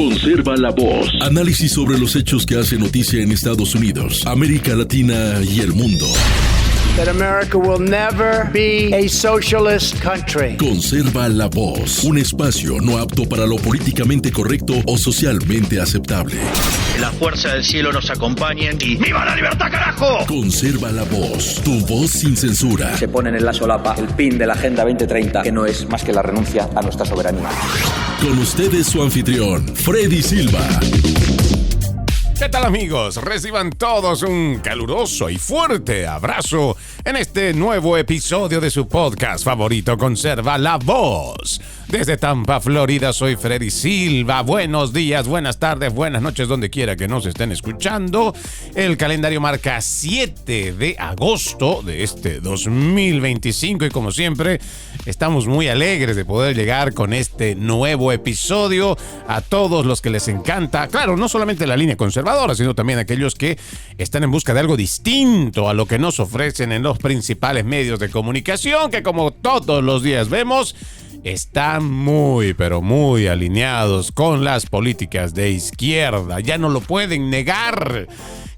Conserva la voz. Análisis sobre los hechos que hacen noticia en Estados Unidos, América Latina y el mundo. That America will never be a socialist country. Conserva la voz. Un espacio no apto para lo políticamente correcto o socialmente aceptable. La fuerza del cielo nos acompañe y ¡viva la libertad, carajo! Conserva la voz. Tu voz sin censura. Se ponen en la solapa el pin de la Agenda 2030, que no es más que la renuncia a nuestra soberanía. Con ustedes su anfitrión, Freddy Silva. ¿Qué tal, amigos? Reciban todos un caluroso y fuerte abrazo en este nuevo episodio de su podcast favorito, Conserva la Voz. Desde Tampa, Florida, soy Freddy Silva. Buenos días, buenas tardes, buenas noches, donde quiera que nos estén escuchando. El calendario marca 7 de agosto de este 2025 y como siempre, estamos muy alegres de poder llegar con este nuevo episodio a todos los que les encanta. Claro, no solamente la línea conservadora, sino también aquellos que están en busca de algo distinto a lo que nos ofrecen en los principales medios de comunicación, que como todos los días vemos, están muy, pero muy alineados con las políticas de izquierda. Ya no lo pueden negar,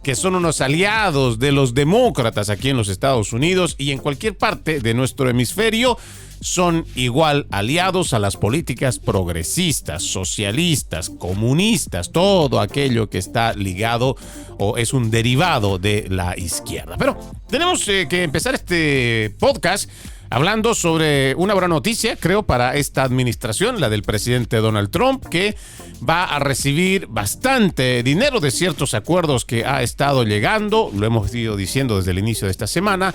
que son unos aliados de los demócratas aquí en los Estados Unidos y en cualquier parte de nuestro hemisferio. Son igual aliados a las políticas progresistas, socialistas, comunistas, todo aquello que está ligado o es un derivado de la izquierda. Pero tenemos que empezar este podcast hablando sobre una buena noticia, creo, para esta administración, la del presidente Donald Trump, que va a recibir bastante dinero de ciertos acuerdos que ha estado llegando. Lo hemos ido diciendo desde el inicio de esta semana,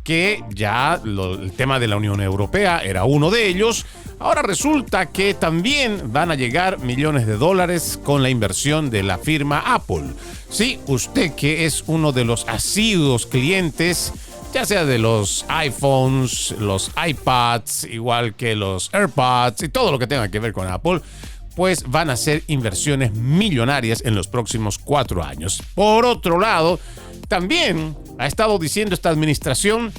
que ya el tema de la Unión Europea era uno de ellos. Ahora resulta que también van a llegar millones de dólares con la inversión de la firma Apple. Sí, usted que es uno de los asiduos clientes, ya sea de los iPhones, los iPads, igual que los AirPods y todo lo que tenga que ver con Apple, pues van a ser inversiones millonarias en los próximos 4 años. Por otro lado, también ha estado diciendo esta administración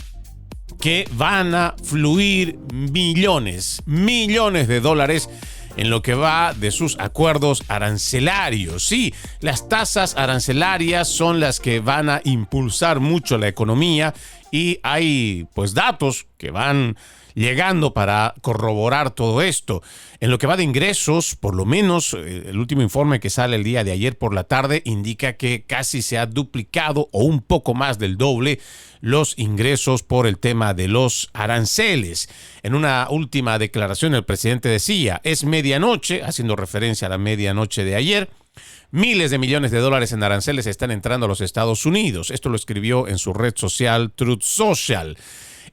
que van a fluir millones de dólares en lo que va de sus acuerdos arancelarios. Sí, las tasas arancelarias son las que van a impulsar mucho la economía y hay pues datos que van llegando para corroborar todo esto. En lo que va de ingresos, por lo menos el último informe que sale el día de ayer por la tarde indica que casi se ha duplicado o un poco más del doble los ingresos por el tema de los aranceles. En una última declaración el presidente decía, es medianoche, haciendo referencia a la medianoche de ayer, miles de millones de dólares en aranceles están entrando a los Estados Unidos. Esto lo escribió en su red social Truth Social.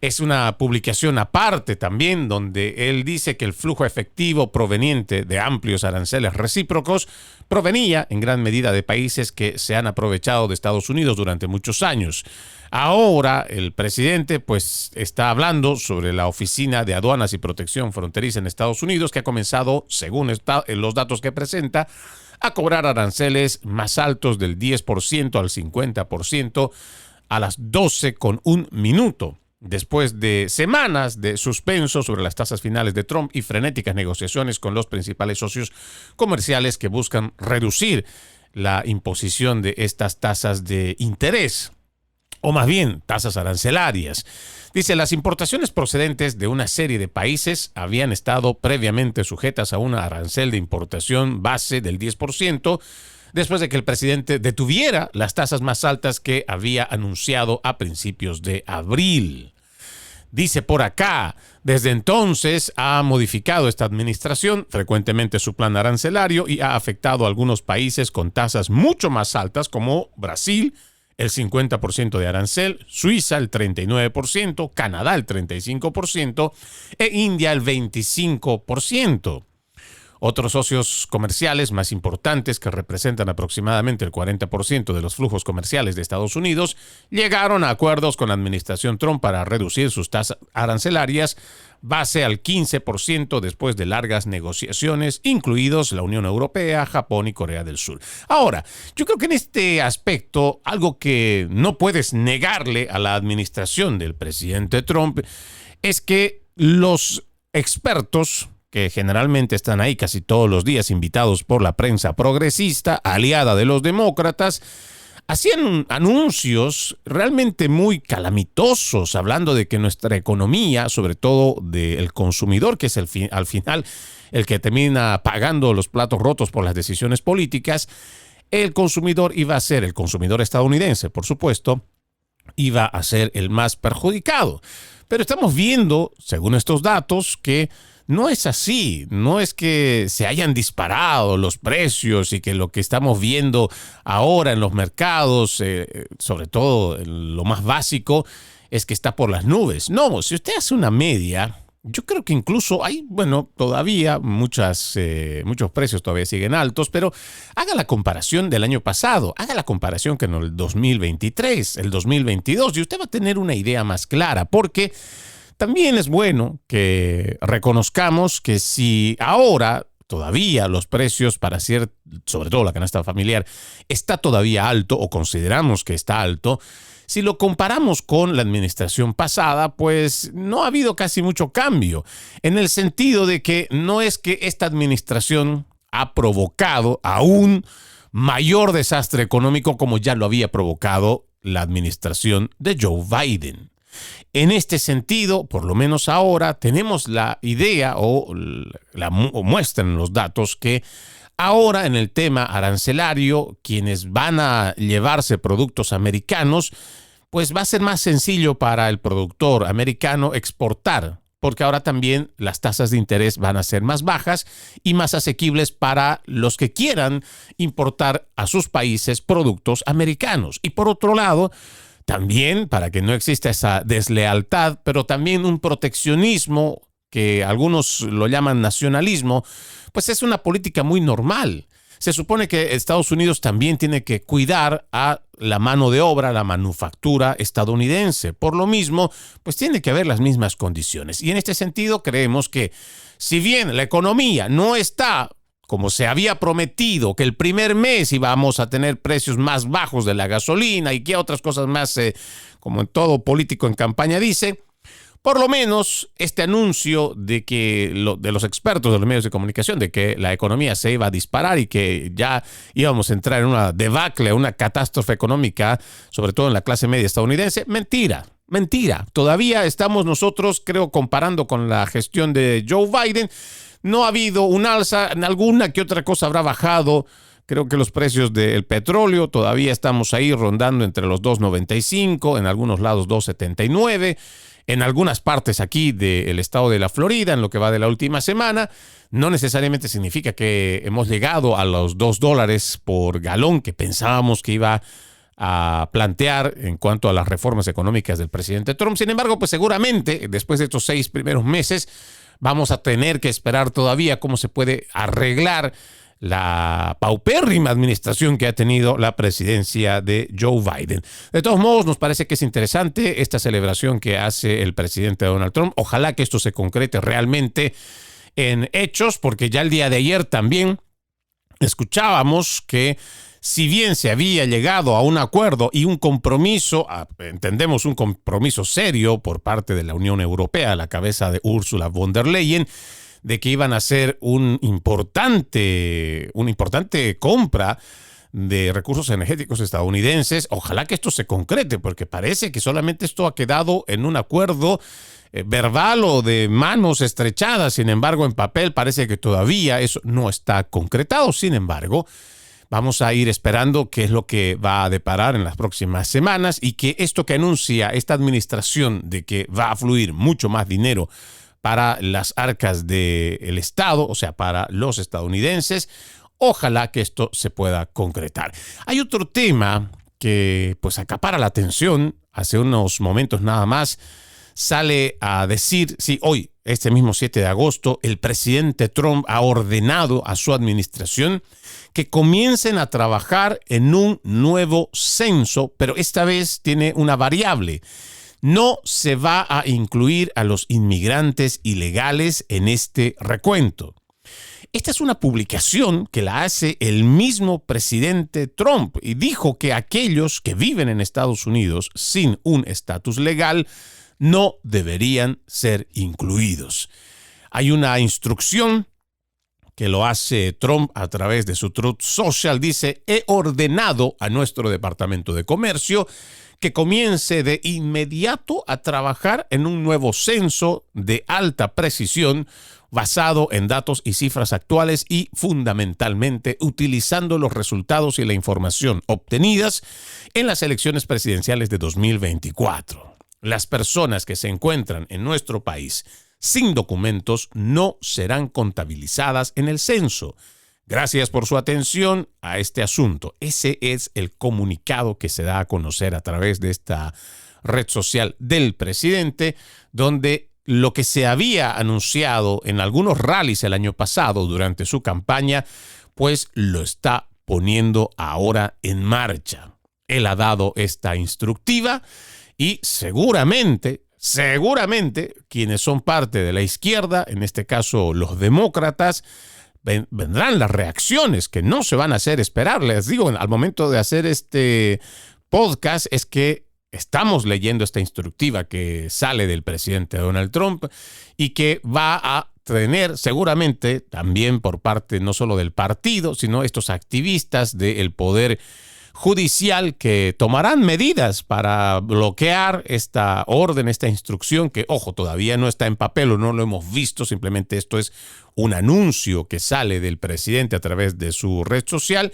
Es una publicación aparte también donde él dice que el flujo efectivo proveniente de amplios aranceles recíprocos provenía en gran medida de países que se han aprovechado de Estados Unidos durante muchos años. Ahora el presidente pues está hablando sobre la Oficina de Aduanas y Protección Fronteriza en Estados Unidos, que ha comenzado, según los datos que presenta, a cobrar aranceles más altos del 10% al 50% a las 12:01. Después de semanas de suspenso sobre las tasas finales de Trump y frenéticas negociaciones con los principales socios comerciales que buscan reducir la imposición de estas tasas de interés, o más bien tasas arancelarias. Dice, las importaciones procedentes de una serie de países habían estado previamente sujetas a un arancel de importación base del 10%, después de que el presidente detuviera las tasas más altas que había anunciado a principios de abril. Dice por acá, desde entonces ha modificado esta administración frecuentemente su plan arancelario y ha afectado a algunos países con tasas mucho más altas como Brasil, el 50% de arancel, Suiza el 39%, Canadá el 35% e India el 25%. Otros socios comerciales más importantes, que representan aproximadamente el 40% de los flujos comerciales de Estados Unidos, llegaron a acuerdos con la administración Trump para reducir sus tasas arancelarias base al 15% después de largas negociaciones, incluidos la Unión Europea, Japón y Corea del Sur. Ahora, yo creo que en este aspecto, algo que no puedes negarle a la administración del presidente Trump es que los expertos que generalmente están ahí casi todos los días invitados por la prensa progresista, aliada de los demócratas, hacían anuncios realmente muy calamitosos, hablando de que nuestra economía, sobre todo del consumidor, que es al final el que termina pagando los platos rotos por las decisiones políticas, el consumidor iba a ser, el consumidor estadounidense, por supuesto, iba a ser el más perjudicado. Pero estamos viendo, según estos datos, que no es así. No es que se hayan disparado los precios y que lo que estamos viendo ahora en los mercados, sobre todo lo más básico, es que está por las nubes. No, si usted hace una media, yo creo que incluso hay, todavía muchos precios todavía siguen altos, pero haga la comparación del año pasado, haga la comparación con el 2023, el 2022, y usted va a tener una idea más clara, porque también es bueno que reconozcamos que si ahora todavía los precios para hacer, sobre todo la canasta familiar, está todavía alto o consideramos que está alto, si lo comparamos con la administración pasada, pues no ha habido casi mucho cambio, en el sentido de que no es que esta administración ha provocado aún mayor desastre económico como ya lo había provocado la administración de Joe Biden. En este sentido, por lo menos ahora, tenemos la idea o muestran los datos que ahora en el tema arancelario, quienes van a llevarse productos americanos, pues va a ser más sencillo para el productor americano exportar, porque ahora también las tasas de interés van a ser más bajas y más asequibles para los que quieran importar a sus países productos americanos. Y por otro lado, también, para que no exista esa deslealtad, pero también un proteccionismo que algunos lo llaman nacionalismo, pues es una política muy normal. Se supone que Estados Unidos también tiene que cuidar a la mano de obra, la manufactura estadounidense. Por lo mismo, pues tiene que haber las mismas condiciones. Y en este sentido creemos que si bien la economía no está como se había prometido, que el primer mes íbamos a tener precios más bajos de la gasolina y que otras cosas más, como en todo político en campaña dice, por lo menos este anuncio de que de los expertos de los medios de comunicación de que la economía se iba a disparar y que ya íbamos a entrar en una debacle, una catástrofe económica, sobre todo en la clase media estadounidense, mentira. Todavía estamos nosotros, creo, comparando con la gestión de Joe Biden. No ha habido un alza, en alguna que otra cosa habrá bajado. Creo que los precios del petróleo todavía estamos ahí rondando entre los $2.95, en algunos lados $2.79, en algunas partes aquí del estado de la Florida, en lo que va de la última semana. No necesariamente significa que hemos llegado a los $2 por galón que pensábamos que iba a plantear en cuanto a las reformas económicas del presidente Trump. Sin embargo, pues seguramente después de estos 6 primeros meses vamos a tener que esperar todavía cómo se puede arreglar la paupérrima administración que ha tenido la presidencia de Joe Biden. De todos modos, nos parece que es interesante esta celebración que hace el presidente Donald Trump. Ojalá que esto se concrete realmente en hechos, porque ya el día de ayer también escuchábamos que si bien se había llegado a un acuerdo y un compromiso, entendemos un compromiso serio por parte de la Unión Europea a la cabeza de Ursula von der Leyen, de que iban a hacer una importante compra de recursos energéticos estadounidenses. Ojalá que esto se concrete, porque parece que solamente esto ha quedado en un acuerdo verbal o de manos estrechadas. Sin embargo, en papel parece que todavía eso no está concretado. Sin embargo, vamos a ir esperando qué es lo que va a deparar en las próximas semanas y que esto que anuncia esta administración de que va a fluir mucho más dinero para las arcas del Estado, o sea, para los estadounidenses, ojalá que esto se pueda concretar. Hay otro tema que pues acapara la atención. Hace unos momentos nada más sale a decir, sí, hoy, este mismo 7 de agosto, el presidente Trump ha ordenado a su administración que comiencen a trabajar en un nuevo censo, pero esta vez tiene una variable. No se va a incluir a los inmigrantes ilegales en este recuento. Esta es una publicación que la hace el mismo presidente Trump y dijo que aquellos que viven en Estados Unidos sin un estatus legal no deberían ser incluidos. Hay una instrucción que lo hace Trump a través de su Truth Social. Dice: he ordenado a nuestro Departamento de Comercio que comience de inmediato a trabajar en un nuevo censo de alta precisión basado en datos y cifras actuales y fundamentalmente utilizando los resultados y la información obtenidas en las elecciones presidenciales de 2024. Las personas que se encuentran en nuestro país sin documentos no serán contabilizadas en el censo. Gracias por su atención a este asunto. Ese es el comunicado que se da a conocer a través de esta red social del presidente, donde lo que se había anunciado en algunos rallies el año pasado durante su campaña, pues lo está poniendo ahora en marcha. Él ha dado esta instructiva y seguramente quienes son parte de la izquierda, en este caso los demócratas, vendrán las reacciones que no se van a hacer esperar. Les digo, al momento de hacer este podcast es que estamos leyendo esta instructiva que sale del presidente Donald Trump y que va a tener seguramente también por parte no solo del partido, sino estos activistas del poder judicial que tomarán medidas para bloquear esta orden, esta instrucción que, ojo, todavía no está en papel o no lo hemos visto, simplemente esto es un anuncio que sale del presidente a través de su red social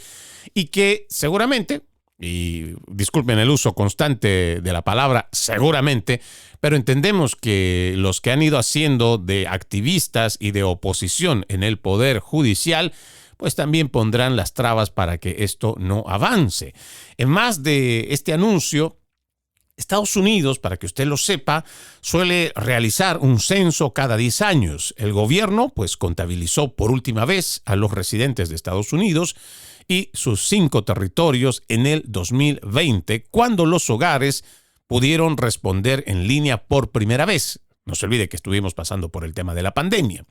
y que seguramente, y disculpen el uso constante de la palabra seguramente, pero entendemos que los que han ido haciendo de activistas y de oposición en el poder judicial pues también pondrán las trabas para que esto no avance. En más de este anuncio, Estados Unidos, para que usted lo sepa, suele realizar un censo cada 10 años. El gobierno, pues, contabilizó por última vez a los residentes de Estados Unidos y sus 5 territorios en el 2020, cuando los hogares pudieron responder en línea por primera vez. No se olvide que estuvimos pasando por el tema de la pandemia.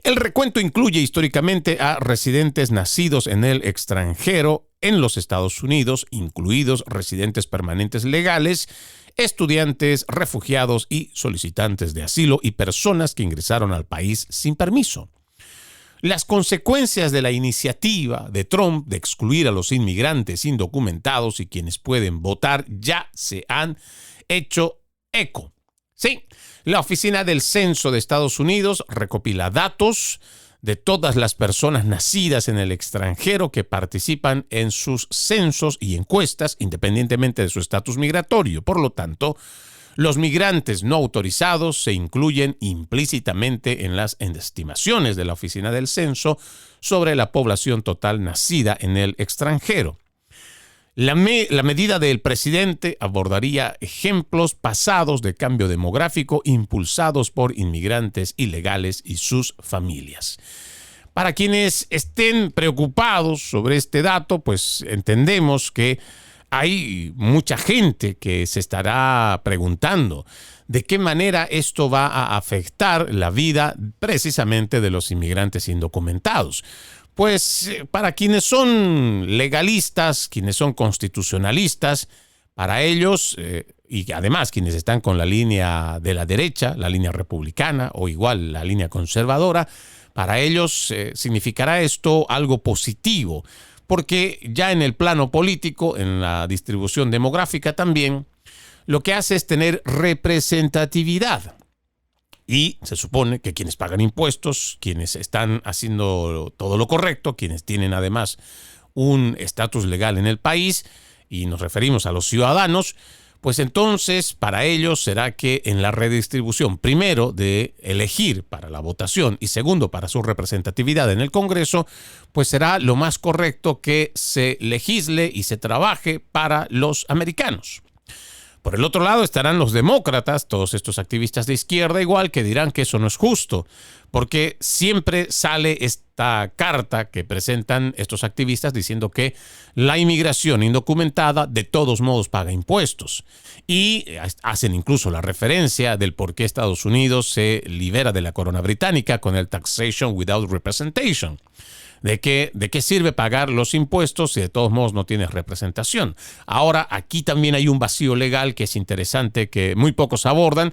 El recuento incluye históricamente a residentes nacidos en el extranjero en los Estados Unidos, incluidos residentes permanentes legales, estudiantes, refugiados y solicitantes de asilo y personas que ingresaron al país sin permiso. Las consecuencias de la iniciativa de Trump de excluir a los inmigrantes indocumentados y quienes pueden votar ya se han hecho eco. Sí, la Oficina del Censo de Estados Unidos recopila datos de todas las personas nacidas en el extranjero que participan en sus censos y encuestas, independientemente de su estatus migratorio. Por lo tanto, los migrantes no autorizados se incluyen implícitamente en las estimaciones de la Oficina del Censo sobre la población total nacida en el extranjero. La medida del presidente abordaría ejemplos pasados de cambio demográfico impulsados por inmigrantes ilegales y sus familias. Para quienes estén preocupados sobre este dato, pues entendemos que hay mucha gente que se estará preguntando de qué manera esto va a afectar la vida precisamente de los inmigrantes indocumentados. Pues para quienes son legalistas, quienes son constitucionalistas, para ellos, y además quienes están con la línea de la derecha, la línea republicana o igual la línea conservadora, para ellos significará esto algo positivo, porque ya en el plano político, en la distribución demográfica también, lo que hace es tener representatividad. Y se supone que quienes pagan impuestos, quienes están haciendo todo lo correcto, quienes tienen además un estatus legal en el país, y nos referimos a los ciudadanos, pues entonces para ellos será que en la redistribución, primero de elegir para la votación y segundo para su representatividad en el Congreso, pues será lo más correcto que se legisle y se trabaje para los americanos. Por el otro lado estarán los demócratas, todos estos activistas de izquierda igual, que dirán que eso no es justo, porque siempre sale esta carta que presentan estos activistas diciendo que la inmigración indocumentada de todos modos paga impuestos. Y hacen incluso la referencia del por qué Estados Unidos se libera de la corona británica con el Taxation Without Representation. ¿De qué sirve pagar los impuestos si de todos modos no tienes representación? Ahora, aquí también hay un vacío legal que es interesante, que muy pocos abordan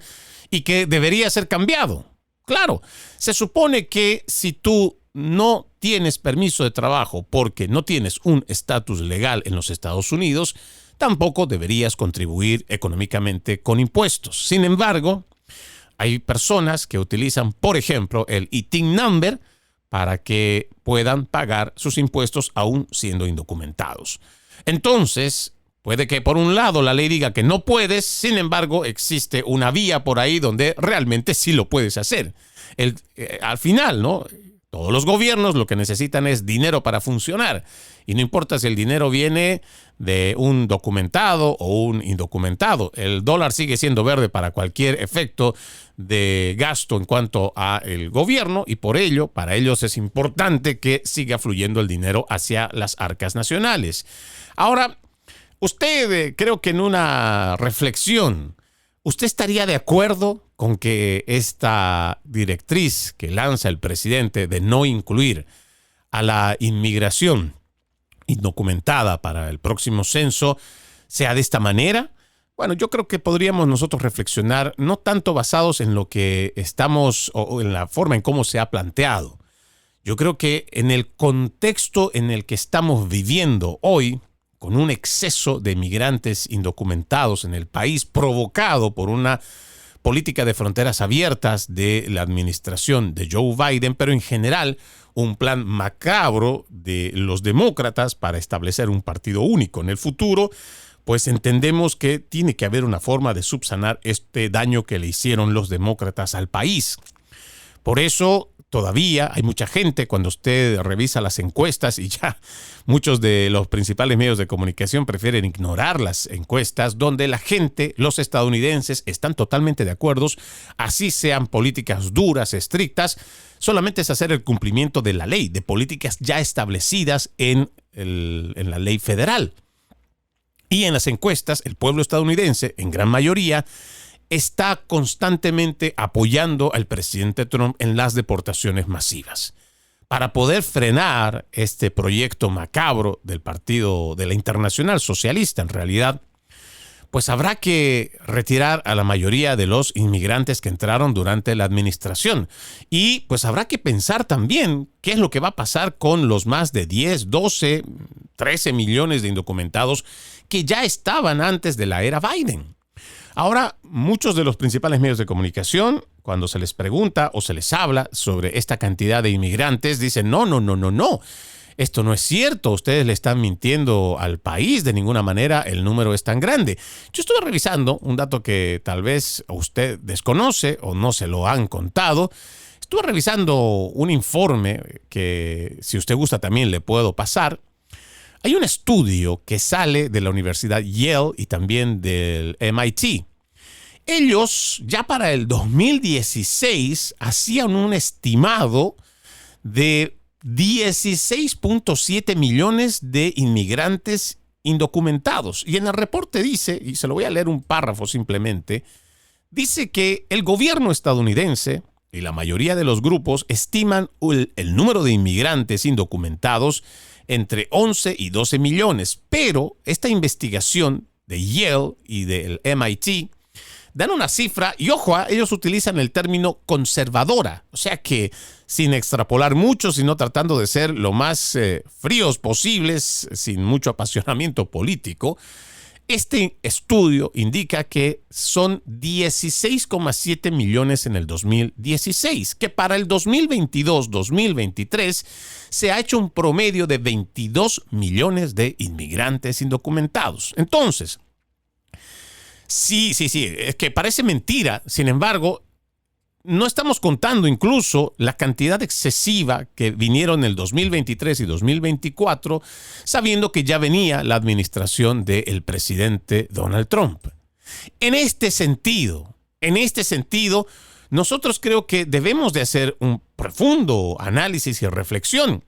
y que debería ser cambiado. Claro, se supone que si tú no tienes permiso de trabajo porque no tienes un estatus legal en los Estados Unidos, tampoco deberías contribuir económicamente con impuestos. Sin embargo, hay personas que utilizan, por ejemplo, el ITIN number para que puedan pagar sus impuestos aún siendo indocumentados. Entonces, puede que por un lado la ley diga que no puedes, sin embargo, existe una vía por ahí donde realmente sí lo puedes hacer. Al final, ¿no? Todos los gobiernos lo que necesitan es dinero para funcionar. Y no importa si el dinero viene de un documentado o un indocumentado. El dólar sigue siendo verde para cualquier efecto de gasto en cuanto a el gobierno y por ello, para ellos es importante que siga fluyendo el dinero hacia las arcas nacionales. Ahora, usted, creo que en una reflexión, ¿usted estaría de acuerdo con que esta directriz que lanza el presidente de no incluir a la inmigración indocumentada para el próximo censo sea de esta manera? Bueno, yo creo que podríamos nosotros reflexionar no tanto basados en lo que estamos o en la forma en cómo se ha planteado. Yo creo que en el contexto en el que estamos viviendo hoy, con un exceso de migrantes indocumentados en el país provocado por una política de fronteras abiertas de la administración de Joe Biden, pero en general un plan macabro de los demócratas para establecer un partido único en el futuro, pues entendemos que tiene que haber una forma de subsanar este daño que le hicieron los demócratas al país. Por eso todavía hay mucha gente, cuando usted revisa las encuestas, y ya muchos de los principales medios de comunicación prefieren ignorar las encuestas, donde la gente, los estadounidenses, están totalmente de acuerdo, así sean políticas duras, estrictas, solamente es hacer el cumplimiento de la ley, de políticas ya establecidas en la ley federal. Y en las encuestas, el pueblo estadounidense, en gran mayoría, está constantemente apoyando al presidente Trump en las deportaciones masivas. Para poder frenar este proyecto macabro del Partido de la Internacional Socialista, en realidad, pues habrá que retirar a la mayoría de los inmigrantes que entraron durante la administración. Y pues habrá que pensar también qué es lo que va a pasar con los más de 10, 12, 13 millones de indocumentados que ya estaban antes de la era Biden. Ahora, muchos de los principales medios de comunicación, cuando se les pregunta o se les habla sobre esta cantidad de inmigrantes, dicen, no. Esto no es cierto, ustedes le están mintiendo al país, de ninguna manera el número es tan grande. Yo estuve revisando un dato que tal vez usted desconoce o no se lo han contado. Estuve revisando un informe que, si usted gusta, también le puedo pasar. Hay un estudio que sale de la Universidad Yale y también del MIT. Ellos ya para el 2016 hacían un estimado de 16.7 millones de inmigrantes indocumentados. Y en el reporte dice, y se lo voy a leer un párrafo simplemente, dice que el gobierno estadounidense y la mayoría de los grupos estiman el número de inmigrantes indocumentados entre 11 y 12 millones. Pero esta investigación de Yale y del MIT dan una cifra, y ojo, ellos utilizan el término conservadora, o sea que sin extrapolar mucho, sino tratando de ser lo más fríos posibles, sin mucho apasionamiento político. Este estudio indica que son 16,7 millones en el 2016, que para el 2022-2023 se ha hecho un promedio de 22 millones de inmigrantes indocumentados. Entonces, sí, es que parece mentira, sin embargo, no estamos contando incluso la cantidad excesiva que vinieron en el 2023 y 2024, sabiendo que ya venía la administración del presidente Donald Trump. En este sentido, nosotros creo que debemos de hacer un profundo análisis y reflexión.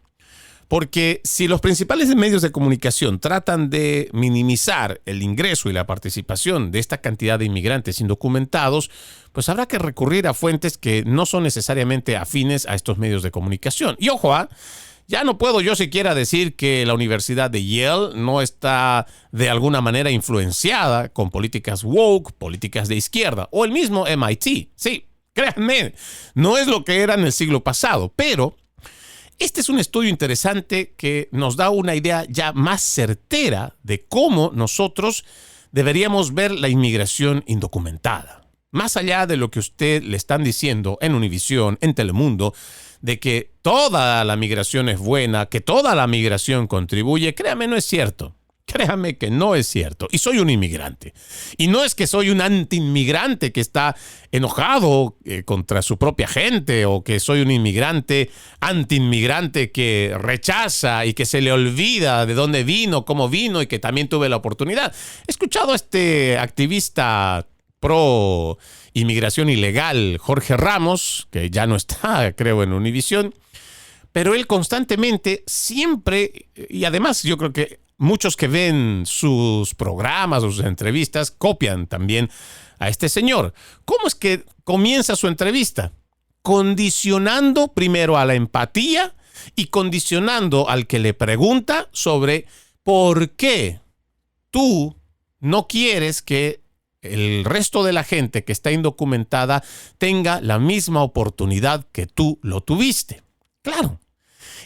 Porque si los principales medios de comunicación tratan de minimizar el ingreso y la participación de esta cantidad de inmigrantes indocumentados, pues habrá que recurrir a fuentes que no son necesariamente afines a estos medios de comunicación. Y ojo, ya no puedo yo siquiera decir que la Universidad de Yale no está de alguna manera influenciada con políticas woke, políticas de izquierda, o el mismo MIT. Sí, Créanme, no es lo que era en el siglo pasado, pero este es un estudio interesante que nos da una idea ya más certera de cómo nosotros deberíamos ver la inmigración indocumentada. Más allá de lo que usted le están diciendo en Univisión, en Telemundo, de que toda la migración es buena, que toda la migración contribuye, créame, no es cierto. Créame que no es cierto. Y soy un inmigrante. Y no es que soy un anti-inmigrante que está enojado contra su propia gente, o que soy un inmigrante anti-inmigrante que rechaza y que se le olvida de dónde vino, cómo vino y que también tuve la oportunidad. He escuchado a este activista pro inmigración ilegal, Jorge Ramos, que ya no está, creo, en Univisión, pero él constantemente, siempre, y además yo creo que muchos que ven sus programas o sus entrevistas copian también a este señor. ¿Cómo es que comienza su entrevista? Condicionando primero a la empatía y condicionando al que le pregunta sobre por qué tú no quieres que el resto de la gente que está indocumentada tenga la misma oportunidad que tú lo tuviste. Claro.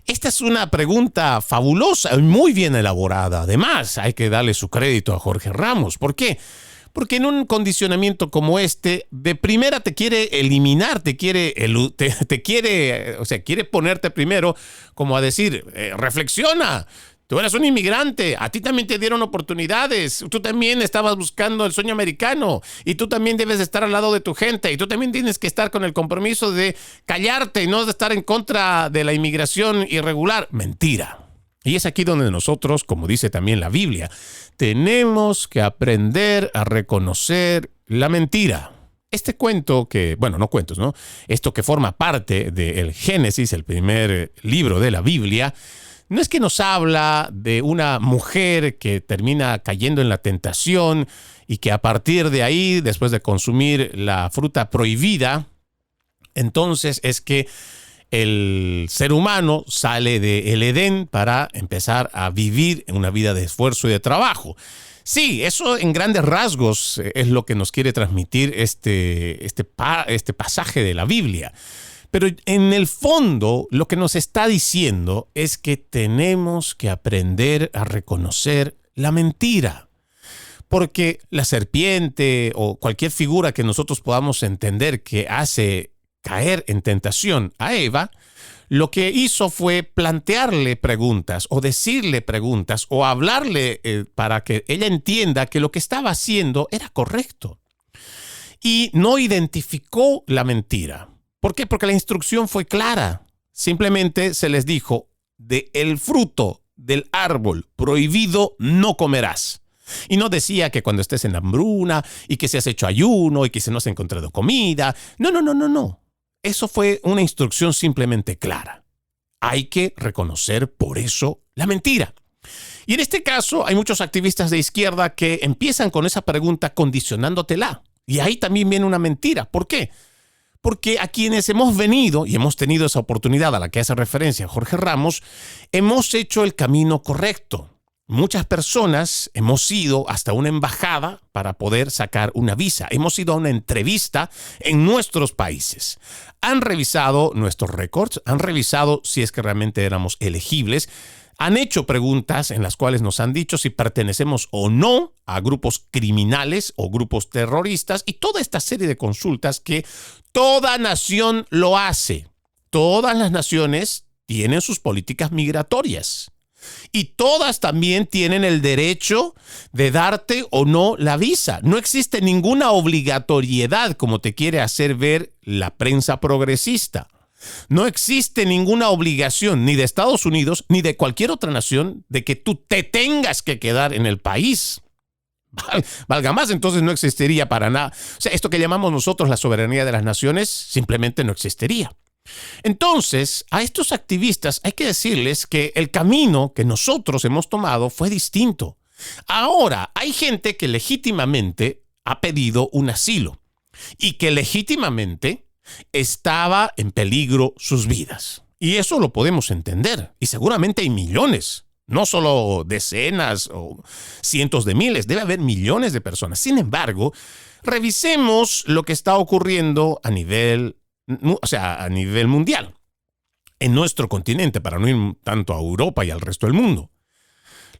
Esta es una pregunta fabulosa y muy bien elaborada. Además, hay que darle su crédito a Jorge Ramos. ¿Por qué? Porque en un condicionamiento como este, de primera te quiere eliminar, quiere ponerte primero como a decir, reflexiona. Tú eres un inmigrante, a ti también te dieron oportunidades, tú también estabas buscando el sueño americano y tú también debes estar al lado de tu gente y tú también tienes que estar con el compromiso de callarte y no de estar en contra de la inmigración irregular. Mentira. Y es aquí donde nosotros, como dice también la Biblia, tenemos que aprender a reconocer la mentira. Este cuento que, bueno, no cuentos, ¿no? Esto que forma parte del Génesis, el primer libro de la Biblia, no es que nos habla de una mujer que termina cayendo en la tentación y que a partir de ahí, después de consumir la fruta prohibida, entonces es que el ser humano sale del Edén para empezar a vivir una vida de esfuerzo y de trabajo. Sí, eso en grandes rasgos es lo que nos quiere transmitir este pasaje de la Biblia. Pero en el fondo, lo que nos está diciendo es que tenemos que aprender a reconocer la mentira. Porque la serpiente o cualquier figura que nosotros podamos entender que hace caer en tentación a Eva, lo que hizo fue plantearle preguntas o decirle preguntas o hablarle para que ella entienda que lo que estaba haciendo era correcto. Y no identificó la mentira. ¿Por qué? Porque la instrucción fue clara. Simplemente se les dijo, del fruto del árbol prohibido no comerás. Y no decía que cuando estés en hambruna y que si has hecho ayuno y que si no has encontrado comida. No. Eso fue una instrucción simplemente clara. Hay que reconocer por eso la mentira. Y en este caso hay muchos activistas de izquierda que empiezan con esa pregunta condicionándotela. Y ahí también viene una mentira. ¿Por qué? Porque a quienes hemos venido y hemos tenido esa oportunidad a la que hace referencia Jorge Ramos, hemos hecho el camino correcto. Muchas personas hemos ido hasta una embajada para poder sacar una visa. Hemos ido a una entrevista en nuestros países. Han revisado nuestros récords, han revisado si es que realmente éramos elegibles. Han hecho preguntas en las cuales nos han dicho si pertenecemos o no a grupos criminales o grupos terroristas y toda esta serie de consultas que toda nación lo hace. Todas las naciones tienen sus políticas migratorias y todas también tienen el derecho de darte o no la visa. No existe ninguna obligatoriedad como te quiere hacer ver la prensa progresista. No existe ninguna obligación ni de Estados Unidos ni de cualquier otra nación de que tú te tengas que quedar en el país. Valga más, entonces no existiría para nada. O sea, esto que llamamos nosotros la soberanía de las naciones simplemente no existiría. Entonces, a estos activistas hay que decirles que el camino que nosotros hemos tomado fue distinto. Ahora, hay gente que legítimamente ha pedido un asilo y que legítimamente estaba en peligro sus vidas. Y eso lo podemos entender. Y seguramente hay millones No solo decenas o cientos de miles, debe haber millones de personas. Sin embargo, revisemos lo que está ocurriendo a nivel mundial, en nuestro continente, para no ir tanto a Europa y al resto del mundo.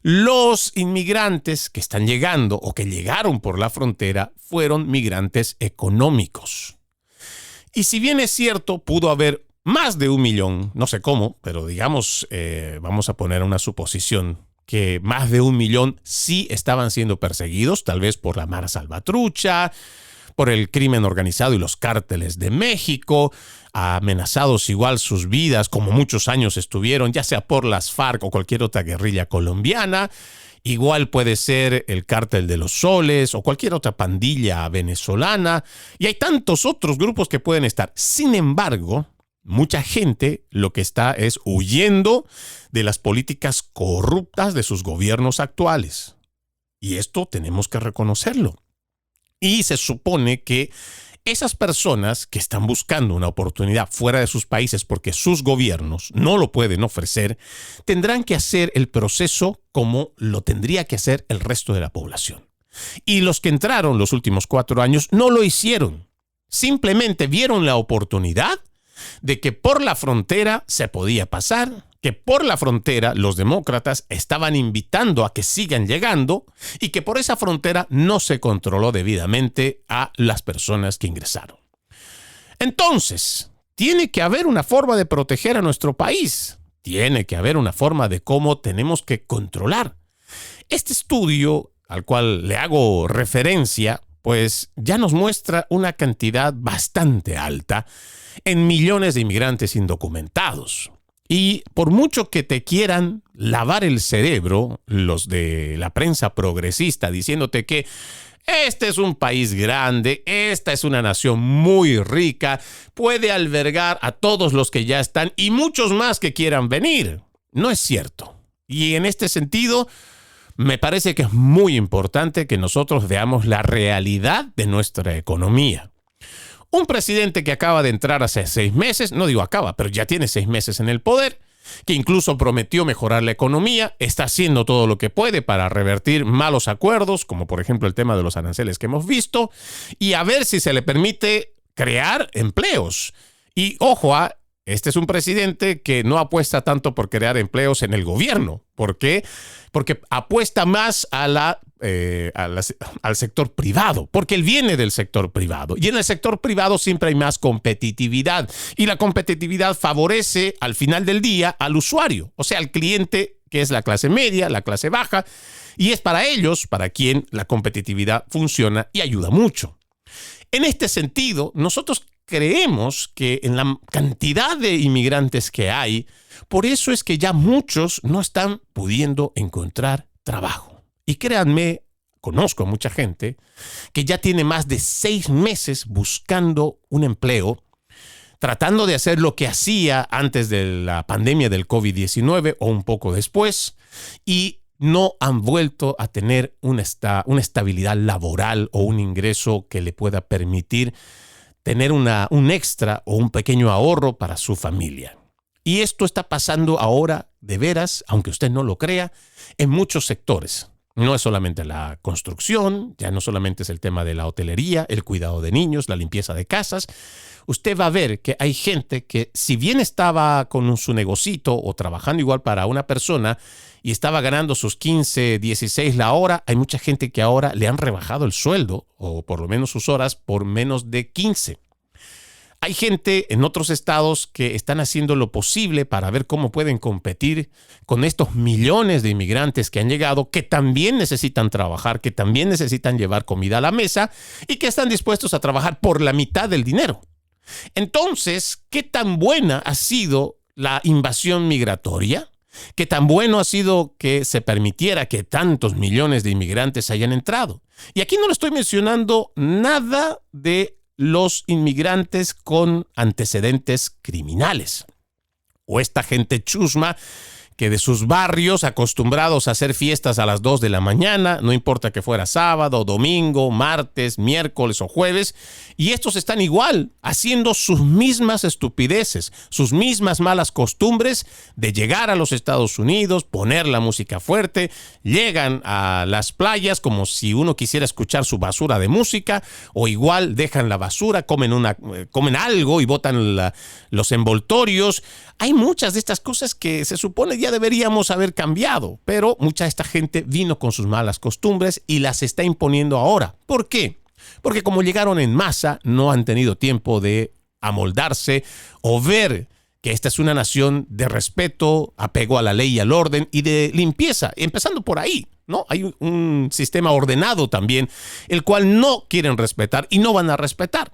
Los inmigrantes que están llegando o que llegaron por la frontera fueron migrantes económicos. Y si bien es cierto, pudo haber más de 1 millón, no sé cómo, pero digamos, vamos a poner una suposición, que más de 1 millón sí estaban siendo perseguidos, tal vez por la Mara Salvatrucha, por el crimen organizado y los cárteles de México, amenazados igual sus vidas, como muchos años estuvieron, ya sea por las FARC o cualquier otra guerrilla colombiana. Igual puede ser el Cártel de los Soles o cualquier otra pandilla venezolana. Y hay tantos otros grupos que pueden estar. Sin embargo, mucha gente lo que está es huyendo de las políticas corruptas de sus gobiernos actuales. Y esto tenemos que reconocerlo. Y se supone que esas personas que están buscando una oportunidad fuera de sus países porque sus gobiernos no lo pueden ofrecer, tendrán que hacer el proceso como lo tendría que hacer el resto de la población. Y los que entraron los últimos 4 años no lo hicieron. Simplemente vieron la oportunidad de que por la frontera se podía pasar, que por la frontera los demócratas estaban invitando a que sigan llegando y que por esa frontera no se controló debidamente a las personas que ingresaron. Entonces, tiene que haber una forma de proteger a nuestro país. Tiene que haber una forma de cómo tenemos que controlar. Este estudio al cual le hago referencia, pues ya nos muestra una cantidad bastante alta en millones de inmigrantes indocumentados. Y por mucho que te quieran lavar el cerebro, los de la prensa progresista, diciéndote que este es un país grande, esta es una nación muy rica, puede albergar a todos los que ya están y muchos más que quieran venir. No es cierto. Y en este sentido, me parece que es muy importante que nosotros veamos la realidad de nuestra economía. Un presidente que acaba de entrar hace 6 meses, no digo acaba, pero ya tiene 6 meses en el poder, que incluso prometió mejorar la economía, está haciendo todo lo que puede para revertir malos acuerdos, como por ejemplo el tema de los aranceles que hemos visto, y a ver si se le permite crear empleos. Y ojo, este es un presidente que no apuesta tanto por crear empleos en el gobierno. ¿Por qué? Porque apuesta más al sector privado, porque él viene del sector privado. Y en el sector privado siempre hay más competitividad. Y la competitividad favorece al final del día al usuario, o sea, al cliente que es la clase media, la clase baja. Y es para ellos, para quien la competitividad funciona y ayuda mucho. En este sentido, nosotros creemos que en la cantidad de inmigrantes que hay, por eso es que ya muchos no están pudiendo encontrar trabajo. Y créanme, conozco a mucha gente que ya tiene más de 6 meses buscando un empleo, tratando de hacer lo que hacía antes de la pandemia del COVID-19 o un poco después, y no han vuelto a tener una estabilidad laboral o un ingreso que le pueda permitir tener un extra o un pequeño ahorro para su familia. Y esto está pasando ahora de veras, aunque usted no lo crea, en muchos sectores. No es solamente la construcción, ya no solamente es el tema de la hotelería, el cuidado de niños, la limpieza de casas. Usted va a ver que hay gente que, si bien estaba con su negocito o trabajando igual para una persona y estaba ganando sus 15, 16 la hora, hay mucha gente que ahora le han rebajado el sueldo o por lo menos sus horas por menos de 15. Hay gente en otros estados que están haciendo lo posible para ver cómo pueden competir con estos millones de inmigrantes que han llegado, que también necesitan trabajar, que también necesitan llevar comida a la mesa y que están dispuestos a trabajar por la mitad del dinero. Entonces, ¿qué tan buena ha sido la invasión migratoria? ¿Qué tan bueno ha sido que se permitiera que tantos millones de inmigrantes hayan entrado? Y aquí no le estoy mencionando nada de los inmigrantes con antecedentes criminales o esta gente chusma que de sus barrios acostumbrados a hacer fiestas a las 2 de la mañana, no importa que fuera sábado, domingo, martes, miércoles o jueves, y estos están igual, haciendo sus mismas estupideces, sus mismas malas costumbres de llegar a los Estados Unidos, poner la música fuerte, llegan a las playas como si uno quisiera escuchar su basura de música, o igual dejan la basura, comen algo y botan los envoltorios. Hay muchas de estas cosas que se supone ya deberíamos haber cambiado, pero mucha de esta gente vino con sus malas costumbres y las está imponiendo ahora. ¿Por qué? Porque como llegaron en masa, no han tenido tiempo de amoldarse o ver que esta es una nación de respeto, apego a la ley y al orden y de limpieza, empezando por ahí, ¿no? Hay un sistema ordenado también, el cual no quieren respetar y no van a respetar.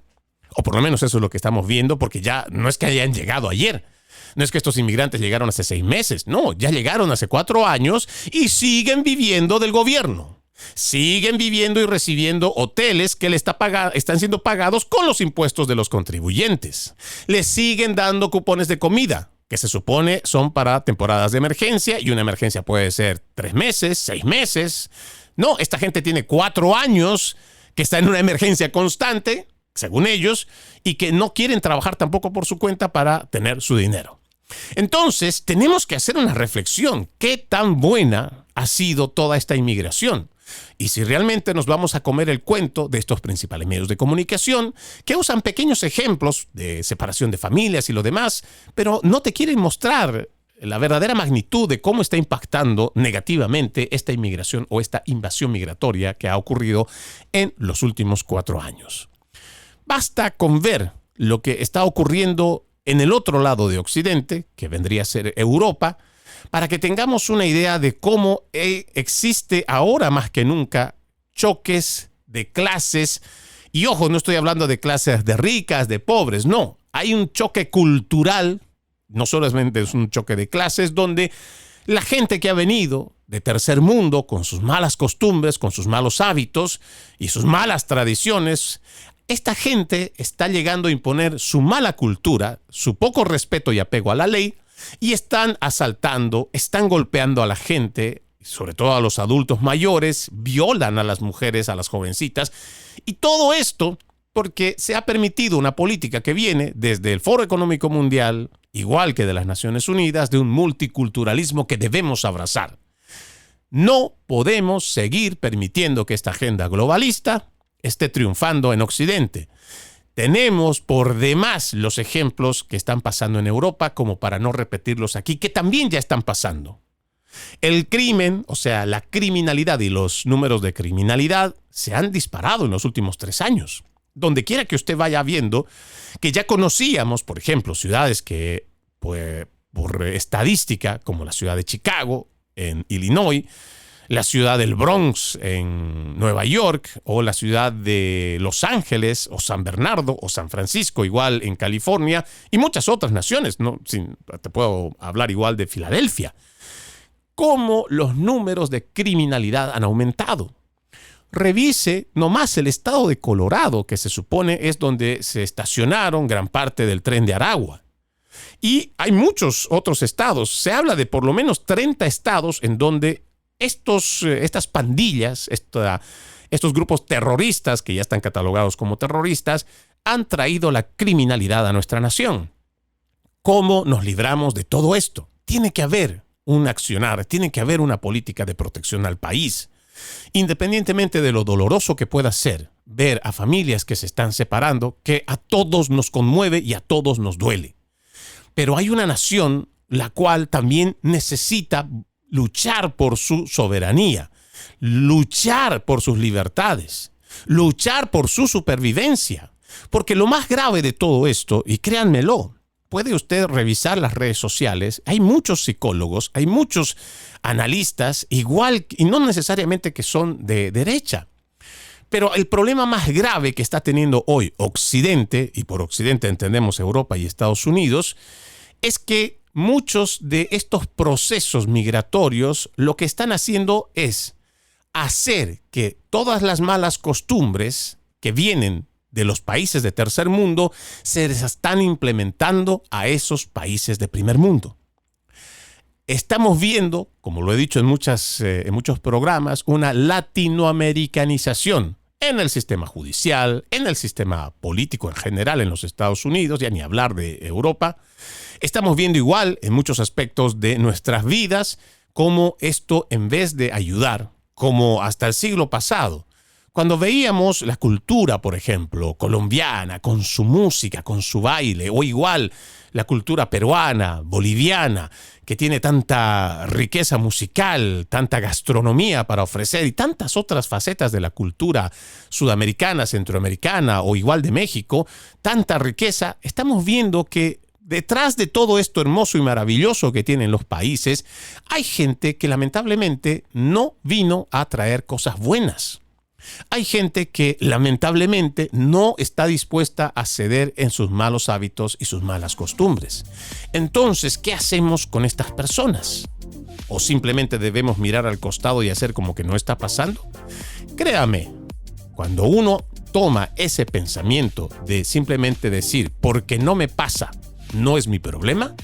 O por lo menos eso es lo que estamos viendo, porque ya no es que hayan llegado ayer. No es que estos inmigrantes llegaron hace 6 meses. No, ya llegaron hace 4 años y siguen viviendo del gobierno. Siguen viviendo y recibiendo hoteles que están siendo pagados con los impuestos de los contribuyentes. Les siguen dando cupones de comida, que se supone son para temporadas de emergencia, y una emergencia puede ser 3 meses, 6 meses. No, esta gente tiene 4 años que está en una emergencia constante, según ellos, y que no quieren trabajar tampoco por su cuenta para tener su dinero. Entonces, tenemos que hacer una reflexión. ¿Qué tan buena ha sido toda esta inmigración? Y si realmente nos vamos a comer el cuento de estos principales medios de comunicación, que usan pequeños ejemplos de separación de familias y lo demás, pero no te quieren mostrar la verdadera magnitud de cómo está impactando negativamente esta inmigración o esta invasión migratoria que ha ocurrido en los últimos 4 años. Basta con ver lo que está ocurriendo en el otro lado de Occidente, que vendría a ser Europa, para que tengamos una idea de cómo existe ahora más que nunca choques de clases. Y ojo, no estoy hablando de clases de ricas, de pobres, no. Hay un choque cultural, no solamente es un choque de clases, donde la gente que ha venido de tercer mundo, con sus malas costumbres, con sus malos hábitos y sus malas tradiciones, esta gente está llegando a imponer su mala cultura, su poco respeto y apego a la ley, y están asaltando, están golpeando a la gente, sobre todo a los adultos mayores, violan a las mujeres, a las jovencitas, y todo esto porque se ha permitido una política que viene desde el Foro Económico Mundial, igual que de las Naciones Unidas, de un multiculturalismo que debemos abrazar. No podemos seguir permitiendo que esta agenda globalista esté triunfando en Occidente. Tenemos por demás los ejemplos que están pasando en Europa como para no repetirlos aquí, que también ya están pasando. El crimen, o sea, la criminalidad y los números de criminalidad se han disparado en los últimos 3 años. Donde quiera que usted vaya viendo que ya conocíamos, por ejemplo, ciudades que, pues, por estadística, como la ciudad de Chicago, en Illinois, la ciudad del Bronx en Nueva York, o la ciudad de Los Ángeles, o San Bernardo, o San Francisco, igual en California, y muchas otras naciones, ¿no? Te puedo hablar igual de Filadelfia. Cómo los números de criminalidad han aumentado. Revise nomás el estado de Colorado, que se supone es donde se estacionaron gran parte del Tren de Aragua. Y hay muchos otros estados. Se habla de por lo menos 30 estados en donde estas pandillas, estos grupos terroristas que ya están catalogados como terroristas, han traído la criminalidad a nuestra nación. ¿Cómo nos libramos de todo esto? Tiene que haber un accionar, tiene que haber una política de protección al país. Independientemente de lo doloroso que pueda ser ver a familias que se están separando, que a todos nos conmueve y a todos nos duele. Pero hay una nación la cual también necesita luchar por su soberanía, luchar por sus libertades, luchar por su supervivencia. Porque lo más grave de todo esto, y créanmelo, puede usted revisar las redes sociales, hay muchos psicólogos, hay muchos analistas, igual, y no necesariamente que son de derecha. Pero el problema más grave que está teniendo hoy Occidente, y por Occidente entendemos Europa y Estados Unidos, es que muchos de estos procesos migratorios lo que están haciendo es hacer que todas las malas costumbres que vienen de los países de tercer mundo se les están implementando a esos países de primer mundo. estamos viendo, como lo he dicho en muchos programas, una latinoamericanización en el sistema judicial, en el sistema político en general en los Estados Unidos, ya ni hablar de Europa. Estamos viendo igual en muchos aspectos de nuestras vidas cómo esto, en vez de ayudar, como hasta el siglo pasado, cuando veíamos la cultura, por ejemplo, colombiana, con su música, con su baile, o igual la cultura peruana, boliviana, que tiene tanta riqueza musical, tanta gastronomía para ofrecer y tantas otras facetas de la cultura sudamericana, centroamericana o igual de México, tanta riqueza, estamos viendo que detrás de todo esto hermoso y maravilloso que tienen los países, hay gente que lamentablemente no vino a traer cosas buenas. Hay gente que lamentablemente no está dispuesta a ceder en sus malos hábitos y sus malas costumbres. Entonces, ¿qué hacemos con estas personas? ¿O simplemente debemos mirar al costado y hacer como que no está pasando? Créame, cuando uno toma ese pensamiento de simplemente decir, porque no me pasa, no es mi problema,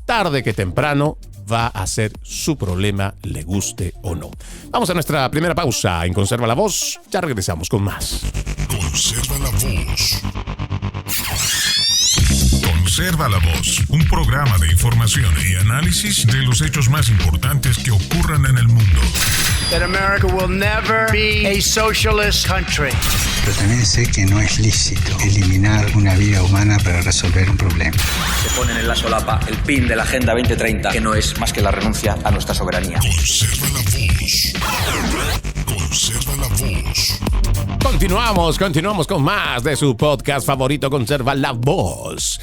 tarde que temprano va a ser su problema, le guste o no. Vamos a nuestra primera pausa en Conserva la Voz. Ya regresamos con más. Conserva la Voz. Conserva la Voz, un programa de información y análisis de los hechos más importantes que ocurran en el mundo. That America will never be a socialist country. Pero también sé que no es lícito eliminar una vida humana para resolver un problema. Se ponen en la solapa el pin de la Agenda 2030, que no es más que la renuncia a nuestra soberanía. Conserva la Voz. Conserva la Voz. Continuamos con más de su podcast favorito, Conserva la Voz.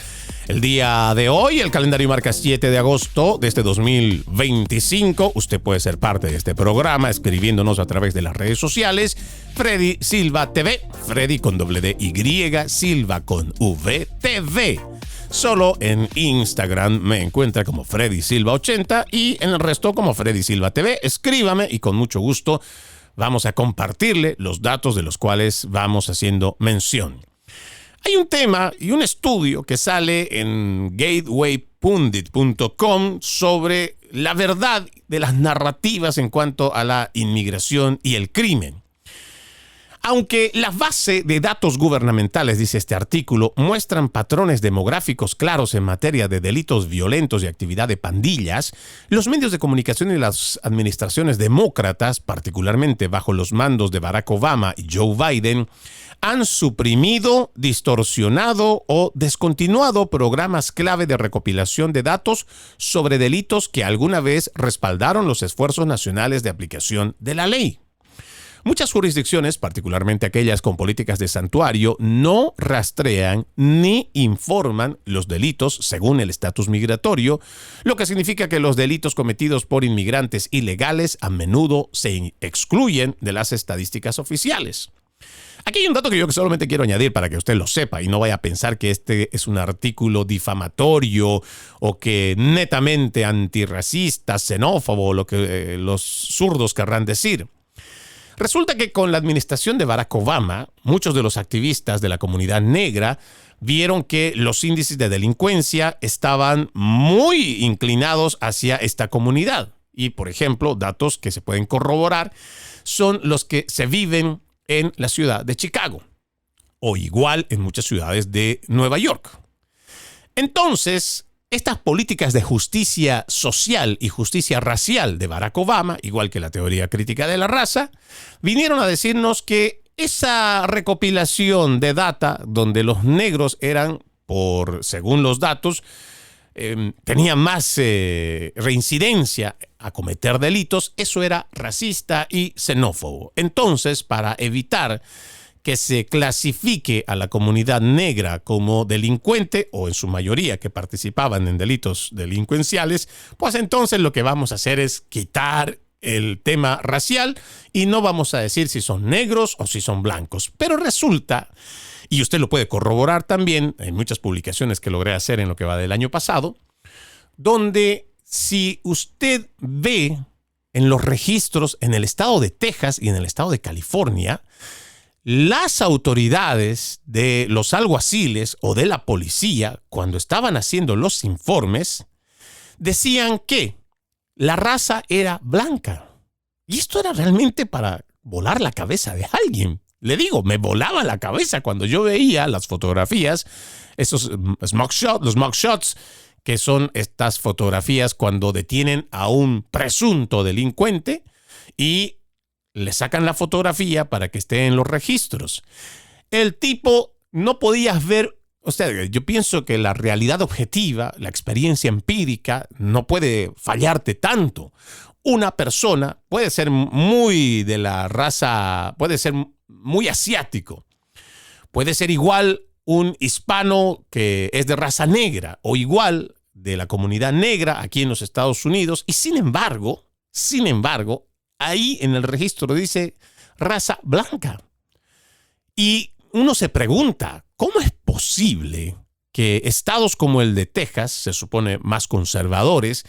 El día de hoy, el calendario marca 7 de agosto de este 2025. Usted puede ser parte de este programa escribiéndonos a través de las redes sociales. Freddy Silva TV, Freddy con $Y, Silva con V, TV. Solo en Instagram me encuentra como Freddy Silva 80 y en el resto como Freddy Silva TV. Escríbame y con mucho gusto vamos a compartirle los datos de los cuales vamos haciendo mención. Hay un tema y un estudio que sale en gatewaypundit.com sobre la verdad de las narrativas en cuanto a la inmigración y el crimen. Aunque la base de datos gubernamentales, dice este artículo, muestran patrones demográficos claros en materia de delitos violentos y actividad de pandillas, los medios de comunicación y las administraciones demócratas, particularmente bajo los mandos de Barack Obama y Joe Biden, han suprimido, distorsionado o descontinuado programas clave de recopilación de datos sobre delitos que alguna vez respaldaron los esfuerzos nacionales de aplicación de la ley. Muchas jurisdicciones, particularmente aquellas con políticas de santuario, no rastrean ni informan los delitos según el estatus migratorio, lo que significa que los delitos cometidos por inmigrantes ilegales a menudo se excluyen de las estadísticas oficiales. Aquí hay un dato que yo solamente quiero añadir para que usted lo sepa y no vaya a pensar que este es un artículo difamatorio o que netamente antirracista, xenófobo, lo que los zurdos querrán decir. Resulta que con la administración de Barack Obama, muchos de los activistas de la comunidad negra vieron que los índices de delincuencia estaban muy inclinados hacia esta comunidad. Y, por ejemplo, datos que se pueden corroborar son los que se viven en la ciudad de Chicago, o igual en muchas ciudades de Nueva York. Entonces, estas políticas de justicia social y justicia racial de Barack Obama, igual que la teoría crítica de la raza, vinieron a decirnos que esa recopilación de data donde los negros eran, según los datos, tenían más reincidencia a cometer delitos, eso era racista y xenófobo. Entonces, para evitar que se clasifique a la comunidad negra como delincuente, o en su mayoría que participaban en delitos delincuenciales, pues entonces lo que vamos a hacer es quitar el tema racial y no vamos a decir si son negros o si son blancos. Pero resulta, y usted lo puede corroborar también, hay muchas publicaciones que logré hacer en lo que va del año pasado, donde si usted ve en los registros en el estado de Texas y en el estado de California, las autoridades de los alguaciles o de la policía, cuando estaban haciendo los informes, decían que la raza era blanca. Y esto era realmente para volar la cabeza de alguien. Le digo, me volaba la cabeza cuando yo veía las fotografías, esos los mugshots, que son estas fotografías cuando detienen a un presunto delincuente y le sacan la fotografía para que esté en los registros. El tipo no podías ver, o sea, yo pienso que la realidad objetiva, la experiencia empírica, no puede fallarte tanto. Una persona puede ser muy de la raza, puede ser muy asiático, puede ser igual un hispano que es de raza negra o igual de la comunidad negra aquí en los Estados Unidos, y sin embargo, ahí en el registro dice raza blanca. Y uno se pregunta, ¿cómo es posible que estados como el de Texas, se supone más conservadores,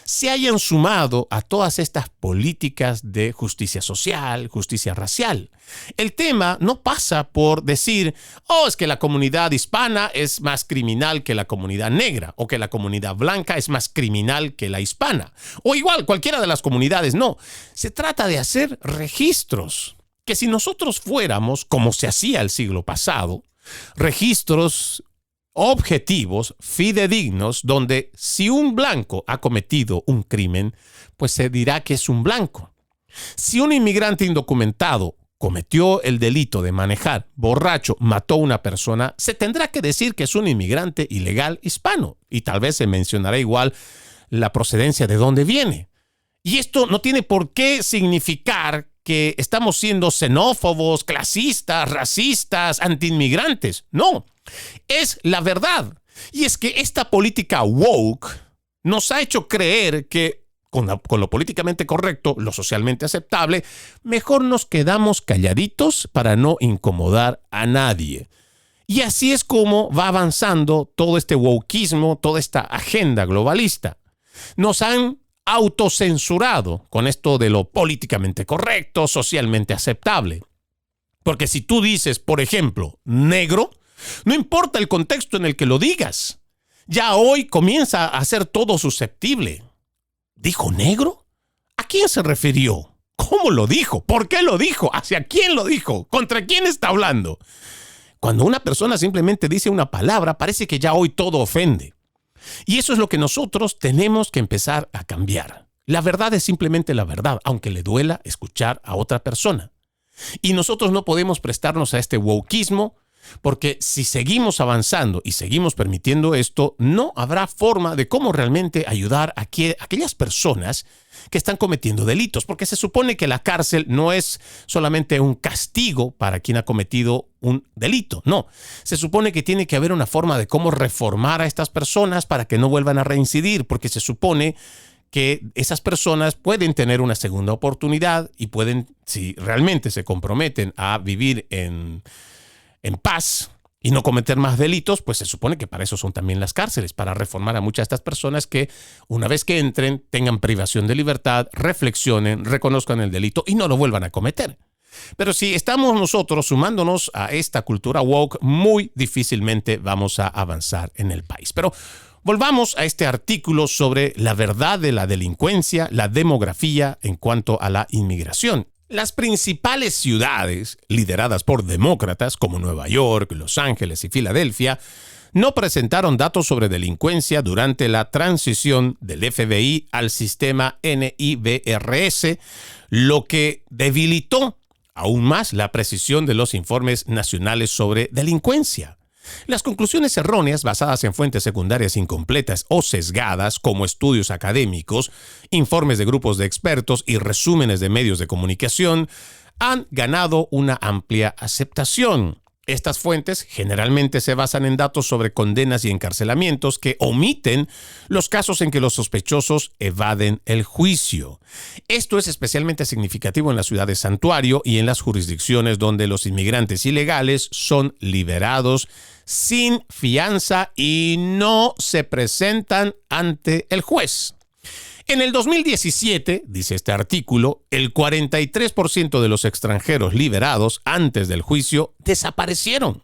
se hayan sumado a todas estas políticas de justicia social, justicia racial? El tema no pasa por decir, es que la comunidad hispana es más criminal que la comunidad negra, o que la comunidad blanca es más criminal que la hispana, o igual cualquiera de las comunidades. No, se trata de hacer registros, que si nosotros fuéramos, como se hacía el siglo pasado, registros objetivos, fidedignos, donde si un blanco ha cometido un crimen, pues se dirá que es un blanco. Si un inmigrante indocumentado cometió el delito de manejar borracho, mató a una persona, se tendrá que decir que es un inmigrante ilegal hispano, y tal vez se mencionará igual la procedencia de dónde viene. Y esto no tiene por qué significar que estamos siendo xenófobos, clasistas, racistas, antiinmigrantes. No, es la verdad. Y es que esta política woke nos ha hecho creer que con lo políticamente correcto, lo socialmente aceptable, mejor nos quedamos calladitos para no incomodar a nadie. Y así es como va avanzando todo este wokeismo, toda esta agenda globalista. Nos han autocensurado con esto de lo políticamente correcto, socialmente aceptable. Porque si tú dices, por ejemplo, negro, no importa el contexto en el que lo digas, ya hoy comienza a ser todo susceptible. ¿Dijo negro? ¿A quién se refirió? ¿Cómo lo dijo? ¿Por qué lo dijo? ¿Hacia quién lo dijo? ¿Contra quién está hablando? Cuando una persona simplemente dice una palabra, parece que ya hoy todo ofende. Y eso es lo que nosotros tenemos que empezar a cambiar. La verdad es simplemente la verdad, aunque le duela escuchar a otra persona. Y nosotros no podemos prestarnos a este wokeismo, porque si seguimos avanzando y seguimos permitiendo esto, no habrá forma de cómo realmente ayudar a aquellas personas que están cometiendo delitos, porque se supone que la cárcel no es solamente un castigo para quien ha cometido un delito, no. Se supone que tiene que haber una forma de cómo reformar a estas personas para que no vuelvan a reincidir, porque se supone que esas personas pueden tener una segunda oportunidad y pueden, si realmente se comprometen a vivir en paz y no cometer más delitos, pues se supone que para eso son también las cárceles, para reformar a muchas de estas personas que una vez que entren tengan privación de libertad, reflexionen, reconozcan el delito y no lo vuelvan a cometer. Pero si estamos nosotros sumándonos a esta cultura woke, muy difícilmente vamos a avanzar en el país. Pero volvamos a este artículo sobre la verdad de la delincuencia, la demografía en cuanto a la inmigración. Las principales ciudades lideradas por demócratas como Nueva York, Los Ángeles y Filadelfia no presentaron datos sobre delincuencia durante la transición del FBI al sistema NIBRS, lo que debilitó aún más la precisión de los informes nacionales sobre delincuencia. Las conclusiones erróneas basadas en fuentes secundarias incompletas o sesgadas, como estudios académicos, informes de grupos de expertos y resúmenes de medios de comunicación, han ganado una amplia aceptación. Estas fuentes generalmente se basan en datos sobre condenas y encarcelamientos que omiten los casos en que los sospechosos evaden el juicio. Esto es especialmente significativo en la ciudad de Santuario y en las jurisdicciones donde los inmigrantes ilegales son liberados sin fianza y no se presentan ante el juez. En el 2017, dice este artículo, el 43% de los extranjeros liberados antes del juicio desaparecieron.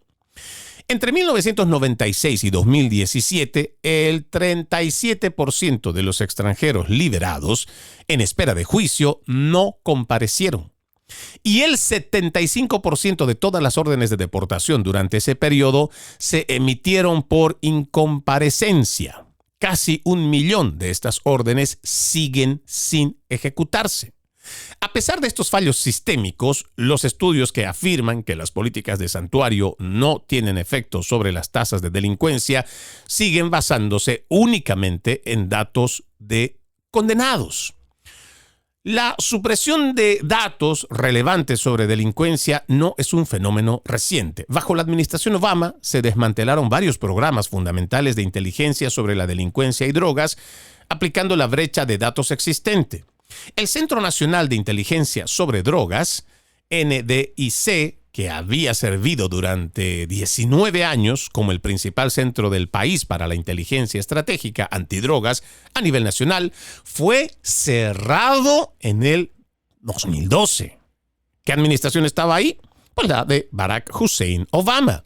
Entre 1996 y 2017, el 37% de los extranjeros liberados en espera de juicio no comparecieron. Y el 75% de todas las órdenes de deportación durante ese periodo se emitieron por incomparecencia. Casi 1 millón de estas órdenes siguen sin ejecutarse. A pesar de estos fallos sistémicos, los estudios que afirman que las políticas de santuario no tienen efecto sobre las tasas de delincuencia siguen basándose únicamente en datos de condenados. La supresión de datos relevantes sobre delincuencia no es un fenómeno reciente. Bajo la administración Obama se desmantelaron varios programas fundamentales de inteligencia sobre la delincuencia y drogas, aplicando la brecha de datos existente. El Centro Nacional de Inteligencia sobre Drogas, NDIC, que había servido durante 19 años como el principal centro del país para la inteligencia estratégica antidrogas a nivel nacional, fue cerrado en el 2012. ¿Qué administración estaba ahí? Pues la de Barack Hussein Obama.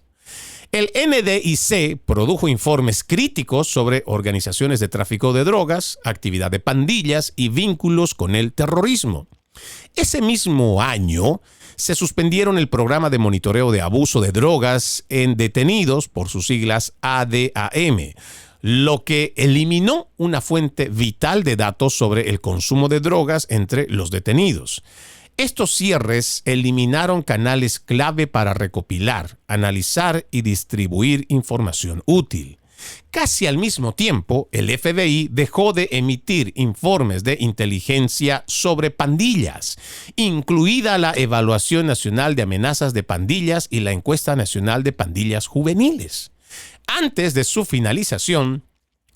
El NDIC produjo informes críticos sobre organizaciones de tráfico de drogas, actividad de pandillas y vínculos con el terrorismo. Ese mismo año se suspendieron el programa de monitoreo de abuso de drogas en detenidos, por sus siglas ADAM, lo que eliminó una fuente vital de datos sobre el consumo de drogas entre los detenidos. Estos cierres eliminaron canales clave para recopilar, analizar y distribuir información útil. Casi al mismo tiempo, el FBI dejó de emitir informes de inteligencia sobre pandillas, incluida la Evaluación Nacional de Amenazas de Pandillas y la Encuesta Nacional de Pandillas Juveniles. Antes de su finalización,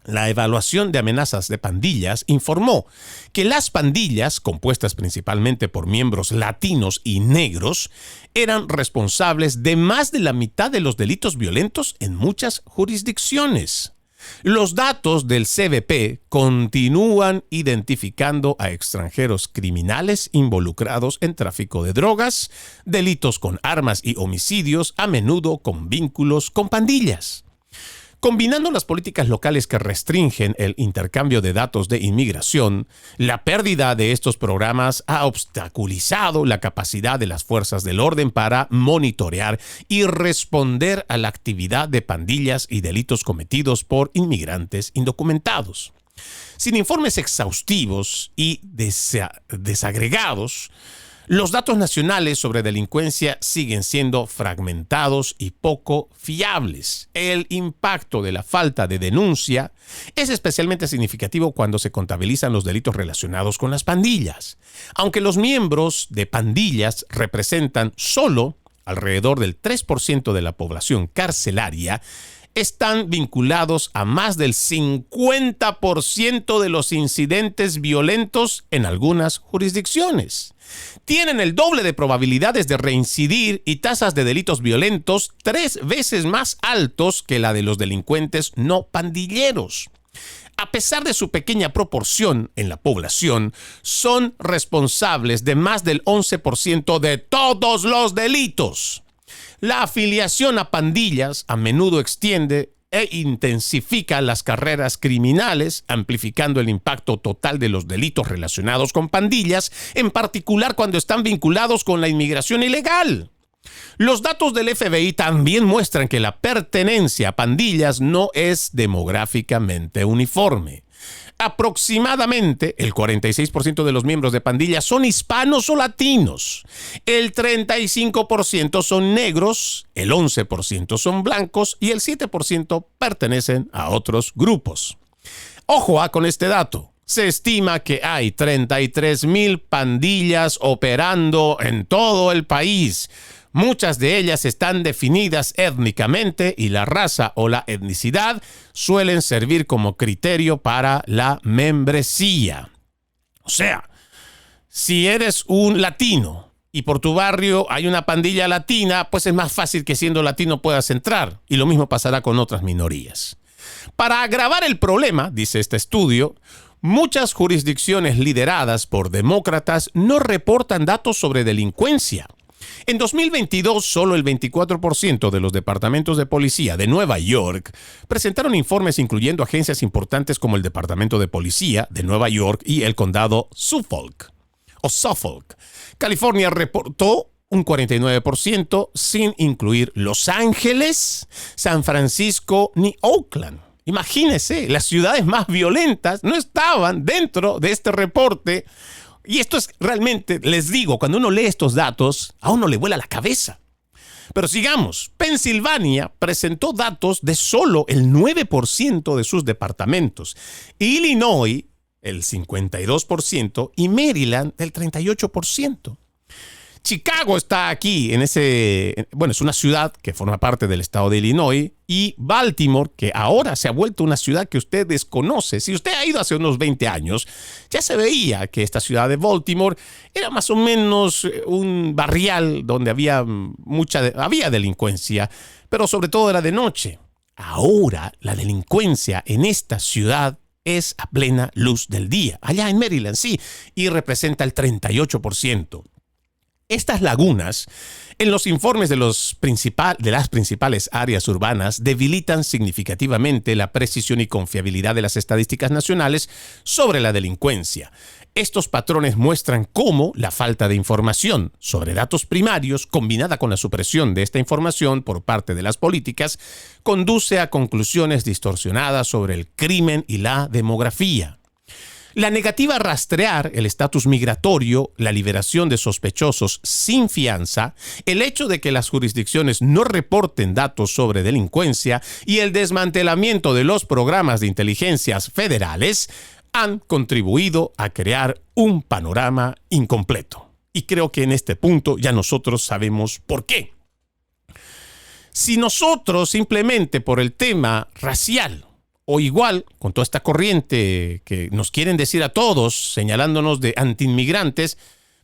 la Evaluación de Amenazas de Pandillas informó que las pandillas, compuestas principalmente por miembros latinos y negros, eran responsables de más de la mitad de los delitos violentos en muchas jurisdicciones. Los datos del CBP continúan identificando a extranjeros criminales involucrados en tráfico de drogas, delitos con armas y homicidios, a menudo con vínculos con pandillas. Combinando las políticas locales que restringen el intercambio de datos de inmigración, la pérdida de estos programas ha obstaculizado la capacidad de las fuerzas del orden para monitorear y responder a la actividad de pandillas y delitos cometidos por inmigrantes indocumentados. Sin informes exhaustivos y desagregados, los datos nacionales sobre delincuencia siguen siendo fragmentados y poco fiables. El impacto de la falta de denuncia es especialmente significativo cuando se contabilizan los delitos relacionados con las pandillas. Aunque los miembros de pandillas representan solo alrededor del 3% de la población carcelaria, están vinculados a más del 50% de los incidentes violentos en algunas jurisdicciones. Tienen el doble de probabilidades de reincidir y tasas de delitos violentos 3 veces más altos que la de los delincuentes no pandilleros. A pesar de su pequeña proporción en la población, son responsables de más del 11% de todos los delitos. La afiliación a pandillas a menudo extiende e intensifica las carreras criminales, amplificando el impacto total de los delitos relacionados con pandillas, en particular cuando están vinculados con la inmigración ilegal. Los datos del FBI también muestran que la pertenencia a pandillas no es demográficamente uniforme. Aproximadamente el 46% de los miembros de pandillas son hispanos o latinos, el 35% son negros, el 11% son blancos y el 7% pertenecen a otros grupos. Ojo con este dato. Se estima que hay 33,000 pandillas operando en todo el país. Muchas de ellas están definidas étnicamente y la raza o la etnicidad suelen servir como criterio para la membresía. O sea, si eres un latino y por tu barrio hay una pandilla latina, pues es más fácil que siendo latino puedas entrar. Y lo mismo pasará con otras minorías. Para agravar el problema, dice este estudio, muchas jurisdicciones lideradas por demócratas no reportan datos sobre delincuencia. En 2022, solo el 24% de los departamentos de policía de Nueva York presentaron informes incluyendo agencias importantes como el Departamento de Policía de Nueva York y el condado Suffolk. California reportó un 49% sin incluir Los Ángeles, San Francisco ni Oakland. Imagínense, las ciudades más violentas no estaban dentro de este reporte. Y esto es realmente, les digo, cuando uno lee estos datos, a uno le vuela la cabeza. Pero sigamos. Pensilvania presentó datos de solo el 9% de sus departamentos. Illinois, el 52%, y Maryland, el 38%. Chicago está aquí, es una ciudad que forma parte del estado de Illinois, y Baltimore, que ahora se ha vuelto una ciudad que usted desconoce. Si usted ha ido hace unos 20 años, ya se veía que esta ciudad de Baltimore era más o menos un barrial donde había delincuencia, pero sobre todo era de noche. Ahora la delincuencia en esta ciudad es a plena luz del día, allá en Maryland, sí, y representa el 38%. Estas lagunas en los informes de las principales áreas urbanas debilitan significativamente la precisión y confiabilidad de las estadísticas nacionales sobre la delincuencia. Estos patrones muestran cómo la falta de información sobre datos primarios, combinada con la supresión de esta información por parte de las políticas, conduce a conclusiones distorsionadas sobre el crimen y la demografía. La negativa a rastrear el estatus migratorio, la liberación de sospechosos sin fianza, el hecho de que las jurisdicciones no reporten datos sobre delincuencia y el desmantelamiento de los programas de inteligencias federales han contribuido a crear un panorama incompleto. Y creo que en este punto ya nosotros sabemos por qué. Si nosotros simplemente por el tema racial, o igual, con toda esta corriente que nos quieren decir a todos, señalándonos de antiinmigrantes,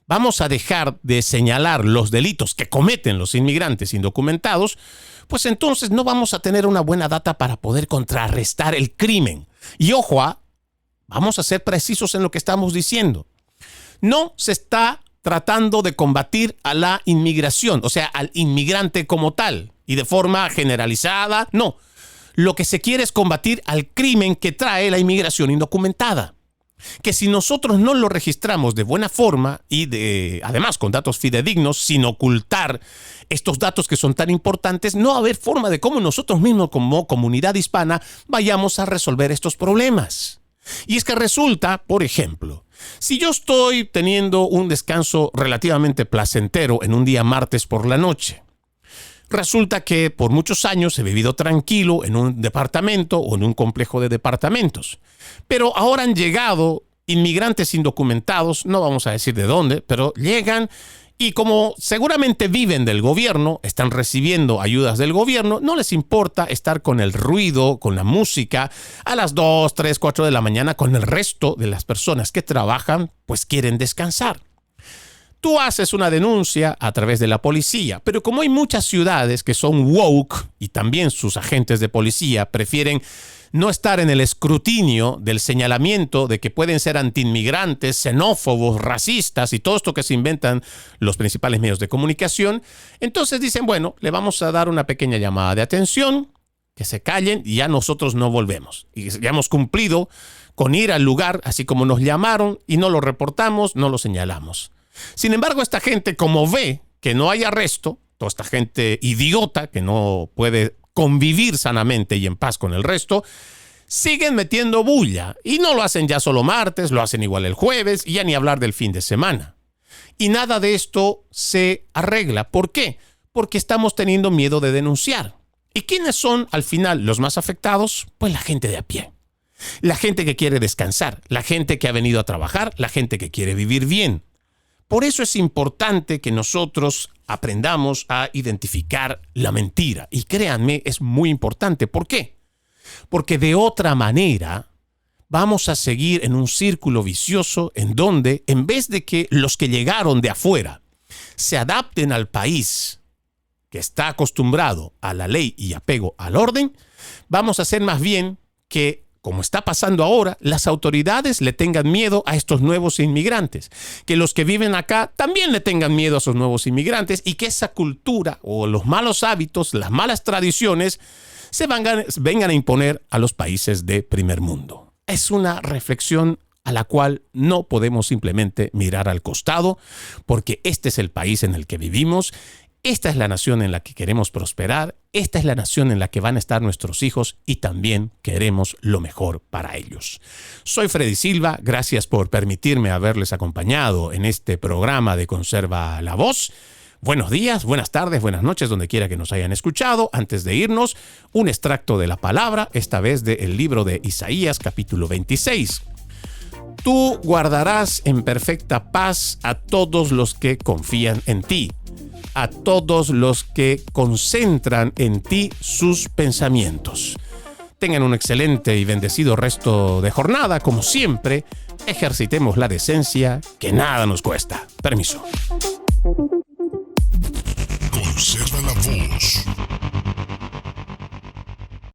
vamos a dejar de señalar los delitos que cometen los inmigrantes indocumentados, pues entonces no vamos a tener una buena data para poder contrarrestar el crimen. Y ojo, vamos a ser precisos en lo que estamos diciendo. No se está tratando de combatir a la inmigración, o sea, al inmigrante como tal, y de forma generalizada, no. Lo que se quiere es combatir al crimen que trae la inmigración indocumentada. Que si nosotros no lo registramos de buena forma y además con datos fidedignos, sin ocultar estos datos que son tan importantes, no va a haber forma de cómo nosotros mismos como comunidad hispana vayamos a resolver estos problemas. Y es que resulta, por ejemplo, si yo estoy teniendo un descanso relativamente placentero en un día martes por la noche, resulta que por muchos años he vivido tranquilo en un departamento o en un complejo de departamentos. Pero ahora han llegado inmigrantes indocumentados, no vamos a decir de dónde, pero llegan y como seguramente viven del gobierno, están recibiendo ayudas del gobierno, no les importa estar con el ruido, con la música, a las 2, 3, 4 de la mañana con el resto de las personas que trabajan, pues quieren descansar. Tú haces una denuncia a través de la policía, pero como hay muchas ciudades que son woke y también sus agentes de policía prefieren no estar en el escrutinio del señalamiento de que pueden ser antiinmigrantes, xenófobos, racistas y todo esto que se inventan los principales medios de comunicación, entonces dicen, bueno, le vamos a dar una pequeña llamada de atención, que se callen y ya nosotros no volvemos. Y ya hemos cumplido con ir al lugar así como nos llamaron y no lo reportamos, no lo señalamos. Sin embargo, esta gente, como ve que no hay arresto, toda esta gente idiota que no puede convivir sanamente y en paz con el resto, siguen metiendo bulla. Y no lo hacen ya solo martes, lo hacen igual el jueves y ya ni hablar del fin de semana. Y nada de esto se arregla. ¿Por qué? Porque estamos teniendo miedo de denunciar. ¿Y quiénes son al final los más afectados? Pues la gente de a pie. La gente que quiere descansar, la gente que ha venido a trabajar, la gente que quiere vivir bien. Por eso es importante que nosotros aprendamos a identificar la mentira. Y créanme, es muy importante. ¿Por qué? Porque de otra manera vamos a seguir en un círculo vicioso en donde, en vez de que los que llegaron de afuera se adapten al país que está acostumbrado a la ley y apego al orden, vamos a hacer más bien que como está pasando ahora, las autoridades le tengan miedo a estos nuevos inmigrantes, que los que viven acá también le tengan miedo a esos nuevos inmigrantes y que esa cultura o los malos hábitos, las malas tradiciones se vengan a imponer a los países de primer mundo. Es una reflexión a la cual no podemos simplemente mirar al costado, porque este es el país en el que vivimos. Esta es la nación en la que queremos prosperar, esta es la nación en la que van a estar nuestros hijos y también queremos lo mejor para ellos. Soy Freddy Silva, gracias por permitirme haberles acompañado en este programa de Conserva la Voz. Buenos días, buenas tardes, buenas noches, donde quiera que nos hayan escuchado. Antes de irnos, un extracto de la palabra, esta vez del libro de Isaías, capítulo 26. Tú guardarás en perfecta paz a todos los que confían en ti, a todos los que concentran en ti sus pensamientos. Tengan un excelente y bendecido resto de jornada. Como siempre, ejercitemos la decencia que nada nos cuesta. Permiso.